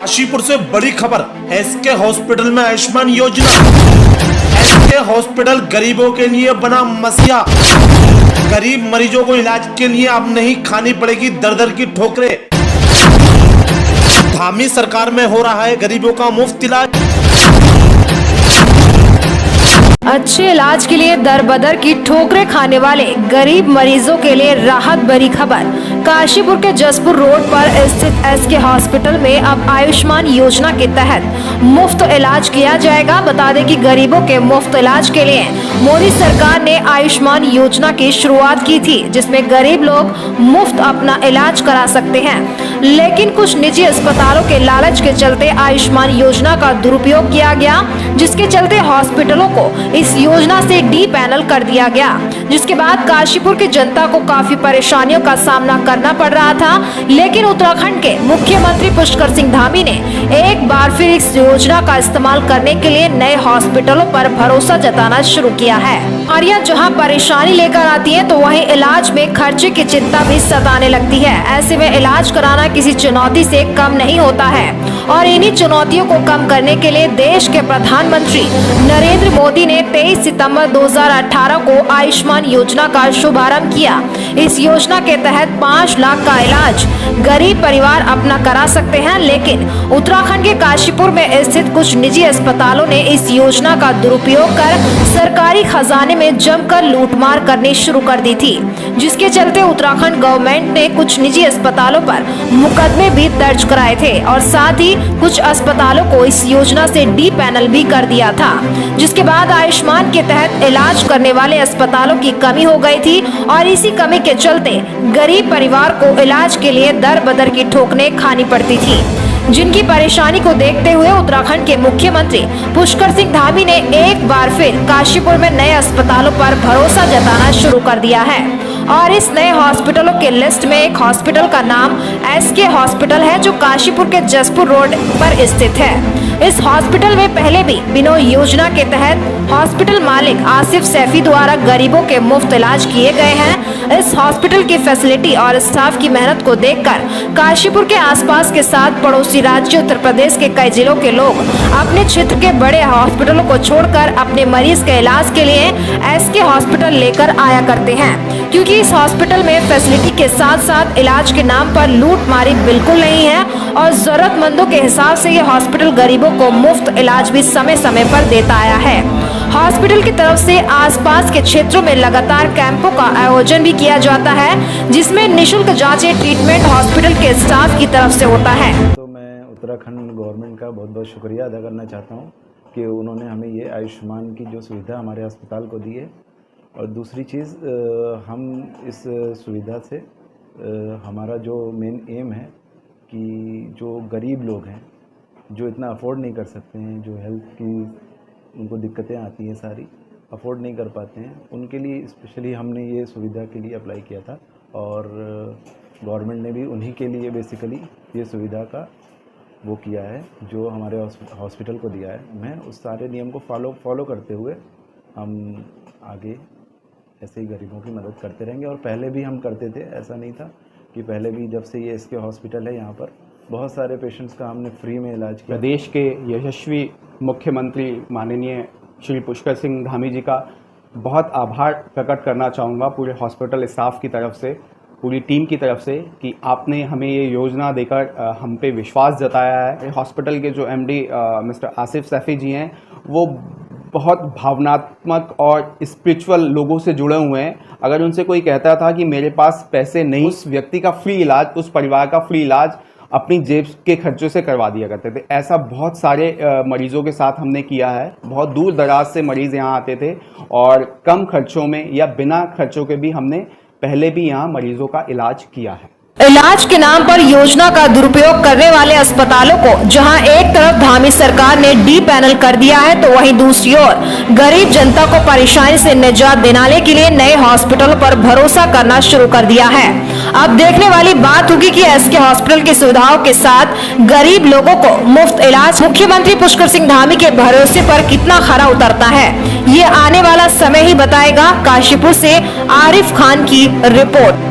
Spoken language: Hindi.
काशीपुर से बड़ी खबर, एसके हॉस्पिटल में आयुष्मान योजना। एसके हॉस्पिटल गरीबों के लिए बना मसीहा। गरीब मरीजों को इलाज के लिए अब नहीं खानी पड़ेगी दर दर की ठोकरें। धामी सरकार में हो रहा है गरीबों का मुफ्त इलाज। अच्छे इलाज के लिए दर बदर की ठोकरें खाने वाले गरीब मरीजों के लिए राहत भरी खबर। काशीपुर के जसपुर रोड पर स्थित एसके हॉस्पिटल में अब आयुष्मान योजना के तहत मुफ्त इलाज किया जाएगा। बता दें कि गरीबों के मुफ्त इलाज के लिए मोदी सरकार ने आयुष्मान योजना की शुरुआत की थी, जिसमें गरीब लोग मुफ्त अपना इलाज करा सकते हैं। लेकिन कुछ निजी अस्पतालों के लालच के चलते आयुष्मान योजना का दुरुपयोग किया गया, जिसके चलते हॉस्पिटलों को इस योजना से डी पैनल कर दिया गया, जिसके बाद काशीपुर की जनता को काफी परेशानियों का सामना करना पड़ रहा था। लेकिन उत्तराखंड के मुख्यमंत्री पुष्कर सिंह धामी ने एक बार फिर इस योजना का इस्तेमाल करने के लिए नए हॉस्पिटलों पर भरोसा जताना शुरू किया है। बीमारियां जहां परेशानी लेकर आती है, तो वहीं इलाज में खर्चे की चिंता भी सताने लगती है। ऐसे में इलाज कराना किसी चुनौती से कम नहीं होता है और इन्हीं चुनौतियों को कम करने के लिए देश के प्रधानमंत्री नरेंद्र मोदी ने 23 सितंबर 2018 को आयुष्मान योजना का शुभारंभ किया। इस योजना के तहत 5 लाख का इलाज गरीब परिवार अपना करा सकते हैं। लेकिन उत्तराखंड के काशीपुर में स्थित कुछ निजी अस्पतालों ने इस योजना का दुरुपयोग कर सरकारी खजाने में जमकर लूटमार करनी शुरू कर दी थी, जिसके चलते उत्तराखंड गवर्नमेंट ने कुछ निजी अस्पतालों पर मुकदमे भी दर्ज कराए थे और साथ ही कुछ अस्पतालों को इस योजना से डी पैनल भी कर दिया था, जिसके बाद आयुष्मान के तहत इलाज करने वाले अस्पतालों की कमी हो गई थी और इसी कमी के चलते गरीब परिवार को इलाज के लिए दर बदर की ठोकरें खानी पड़ती थी, जिनकी परेशानी को देखते हुए उत्तराखंड के मुख्यमंत्री पुष्कर सिंह धामी ने एक बार फिर काशीपुर में नए अस्पतालों पर भरोसा जताना शुरू कर दिया है। और इस नए हॉस्पिटलों के लिस्ट में एक हॉस्पिटल का नाम एसके हॉस्पिटल है, जो काशीपुर के जसपुर रोड पर स्थित है। इस हॉस्पिटल में पहले भी बिना योजना के तहत हॉस्पिटल मालिक आसिफ सैफी द्वारा गरीबों के मुफ्त इलाज किए गए हैं। इस हॉस्पिटल की फैसिलिटी और स्टाफ की मेहनत को देखकर काशीपुर के आसपास के साथ पड़ोसी राज्य उत्तर प्रदेश के कई जिलों के लोग अपने क्षेत्र के बड़े हॉस्पिटलों को छोड़कर अपने मरीज के इलाज के लिए एसके हॉस्पिटल लेकर आया करते हैं, क्योंकि इस हॉस्पिटल में फैसिलिटी के साथ साथ इलाज के नाम पर लूटमारी बिल्कुल नहीं है और जरूरतमंदों के हिसाब से ये हॉस्पिटल गरीबों को मुफ्त इलाज भी समय समय पर देता आया है। हॉस्पिटल की तरफ से आसपास के क्षेत्रों में लगातार कैंपों का आयोजन भी किया जाता है, जिसमें निःशुल्क जांचें ट्रीटमेंट हॉस्पिटल के स्टाफ की तरफ से होता है। तो मैं उत्तराखंड गवर्नमेंट का बहुत बहुत शुक्रिया अदा करना चाहता हूँ कि उन्होंने हमें ये आयुष्मान की जो सुविधा हमारे अस्पताल को दी है। और दूसरी चीज़, हम इस सुविधा से हमारा जो मेन एम है कि जो गरीब लोग हैं, जो इतना अफोर्ड नहीं कर सकते हैं, जो हेल्थ की उनको दिक्कतें आती हैं, सारी अफोर्ड नहीं कर पाते हैं, उनके लिए स्पेशली हमने ये सुविधा के लिए अप्लाई किया था। और गवर्नमेंट ने भी उन्हीं के लिए बेसिकली ये सुविधा का वो किया है, जो हमारे हॉस्पिटल को दिया है। मैं उस सारे नियम को फॉलो करते हुए हम आगे ऐसे ही गरीबों की मदद करते रहेंगे। और पहले भी हम करते थे, ऐसा नहीं था कि पहले भी, जब से ये एसके हॉस्पिटल है यहाँ पर बहुत सारे पेशेंट्स का हमने फ्री में इलाज किया। प्रदेश के यशस्वी मुख्यमंत्री माननीय श्री पुष्कर सिंह धामी जी का बहुत आभार प्रकट करना चाहूँगा पूरे हॉस्पिटल स्टाफ की तरफ से, पूरी टीम की तरफ से, कि आपने हमें ये योजना देकर हम पे विश्वास जताया है। हॉस्पिटल के जो एमडी मिस्टर आसिफ सैफी जी हैं, वो बहुत भावनात्मक और स्पिरिचुअल लोगों से जुड़े हुए हैं। अगर उनसे कोई कहता था कि मेरे पास पैसे नहीं, उस व्यक्ति का फ्री इलाज, उस परिवार का फ्री इलाज अपनी जेब के खर्चों से करवा दिया करते थे। ऐसा बहुत सारे मरीजों के साथ हमने किया है। बहुत दूर दराज से मरीज़ यहाँ आते थे और कम खर्चों में या बिना खर्चों के भी हमने पहले भी यहाँ मरीजों का इलाज किया है। इलाज के नाम पर योजना का दुरुपयोग करने वाले अस्पतालों को जहां एक तरफ धामी सरकार ने डी पैनल कर दिया है, तो वहीं दूसरी ओर गरीब जनता को परेशानी से निजात दिलाने के लिए नए हॉस्पिटलों पर भरोसा करना शुरू कर दिया है। अब देखने वाली बात होगी कि एसके हॉस्पिटल की सुविधाओं के साथ गरीब लोगों को मुफ्त इलाज मुख्यमंत्री पुष्कर सिंह धामी के भरोसे पर कितना खरा उतरता है, ये आने वाला समय ही बताएगा। काशीपुर से आरिफ खान की रिपोर्ट।